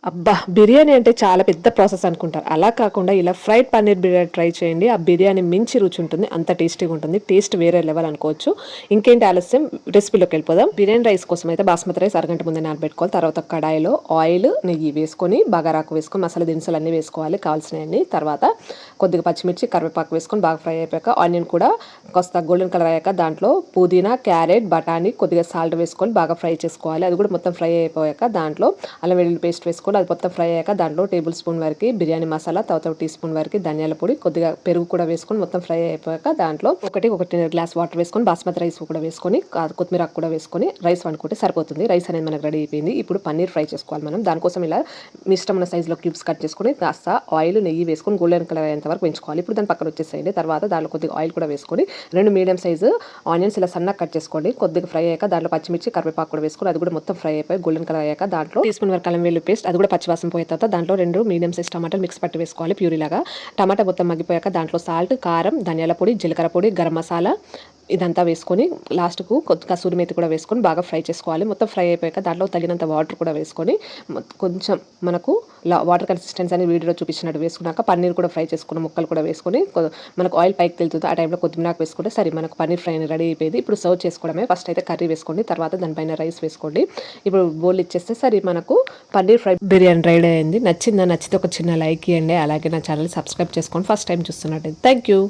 అబ్బా! బిర్యానీ అంటే చాలా పెద్ద ప్రాసెస్ అనుకుంటారు. అలా కాకుండా ఇలా ఫ్రైడ్ పన్నీర్ బిర్యానీ ట్రై చేయండి. ఆ బిర్యానీ మించి రుచి ఉంటుంది. అంత టేస్టీగా ఉంటుంది. టేస్ట్ వేరే లెవెల్ అనుకోవచ్చు. ఇంకేంటి ఆలస్యం, రెసిపీలోకి వెళ్ళిపోదాం. బిర్యానీ రైస్ కోసం అయితే బాస్మతి రైస్ అరగంట ముందే నానబెట్టుకోవాలి. తర్వాత కడాయిలో ఆయిల్, నెయ్యి వేసుకొని బగారాకు వేసుకొని మసాలా దినుసులు అన్నీ వేసుకోవాలి కావాల్సినవన్నీ. తర్వాత కొద్దిగా పచ్చిమిర్చి, కరివేపాకు వేసుకొని బాగా ఫ్రై అయిపోయాక ఆనియన్ కూడా కాస్త గోల్డెన్ కలర్ అయ్యాక దాంట్లో పుదీనా, క్యారెట్, బఠానీ, కొద్దిగా సాల్ట్ వేసుకొని బాగా ఫ్రై చేసుకోవాలి. అది కూడా మొత్తం ఫ్రై అయిపోయాక దాంట్లో అల్లం వెల్లుల్లి పేస్ట్ వేసుకొని అది మొత్తం ఫ్రై అయ్యాక దాంట్లో టేబుల్ స్పూన్ వరకు బిర్యానీ మసాలా, తర్వాత టీ స్పూన్ వరకు ధనియాల పొడి, కొద్దిగా పెరుగు కూడా వేసుకొని మొత్తం ఫ్రై అయిపోయాక దాంట్లో ఒకటిన్నర గ్లాస్ వాటర్ వేసుకొని బాస్మతి రైస్ కూడా వేసుకొని కొత్తిమీర కూడా వేసుకొని రైస్ వండుకుంటే సరిపోతుంది. రైస్ అనేది మనకు రెడీ అయిపోయింది. ఇప్పుడు పన్నీర్ ఫ్రై చేసుకోవాలి మనం. దానికోసం ఇలా మీ ఇష్టమైన సైజులో క్యూబ్స్ కట్ చేసుకొని కాస్త ఆయిల్, నెయ్యి వేసుకొని గోల్డెన్ కలర్ అయ్యేంత వరకు పెంచుకోవాలి. ఇప్పుడు దాని పక్కన వచ్చేసేయండి. తర్వాత దాంట్లో కొద్దిగా ఆయిల్ కూడా వేసుకొని 2 మీడియం సైజు ఆనియన్స్ ఇలా సన్నగా కట్ చేసుకోండి. కొద్దిగా ఫ్రై అయ్యాక దాంట్లో పచ్చిమిర్చి, కరివేపాకు కూడా వేసుకొని అది కూడా మొత్తం ఫ్రై అయిపోయి గోల్డెన్ కలర్ అయ్యాక దాంట్లో టీ స్పూన్ వరకు అల్లం వెల్లుల్లి పేస్ట్, అది కూడా పచ్చివాసన పోయే తర్వాత దాంట్లో 2 మీడియం సైజ్ టమాటాలు మిక్స్ పట్టి వేసుకోవాలి ప్యూరీ లాగా. టమాటా మొత్తం మగ్గిపోయాక దాంట్లో సాల్ట్, కారం, ధనియాల పొడి, జీలకర్ర పొడి, గరం మసాలా ఇదంతా వేసుకొని లాస్ట్కు కసూరి మేతి కూడా వేసుకొని బాగా ఫ్రై చేసుకోవాలి. మొత్తం ఫ్రై అయిపోయాక దాంట్లో తగినంత వాటర్ కూడా వేసుకొని కొంచెం మనకు వాటర్ కన్సిస్టెన్సీ అనేది వీడియోలో చూపించినట్టు వేసుకున్నాక పన్నీర్ కూడా ఫ్రై చేసుకున్న ముక్కలు కూడా వేసుకొని మనకు ఆయిల్ పైకి తెలుతుంది. ఆ టైంలో కొత్తిమీర వేసుకుంటే సరే మనకు పన్నీర్ ఫ్రై రెడీ అయిపోయింది. ఇప్పుడు సర్వ్ చేసుకోవడమే. ఫస్ట్ అయితే కర్రీ వేసుకోండి, తర్వాత దానిపైన రైస్ వేసుకోండి. ఇప్పుడు బౌల్ ఇచ్చేస్తే సరే మనకు పన్నీర్ ఫ్రై బిర్యానీ రెడీ అయింది. నచ్చితే ఒక చిన్న లైక్ ఇవ్వండి. అలాగే నా ఛానల్ సబ్స్క్రైబ్ చేసుకోండి ఫస్ట్ టైం చూస్తున్నట్టు. Thank you.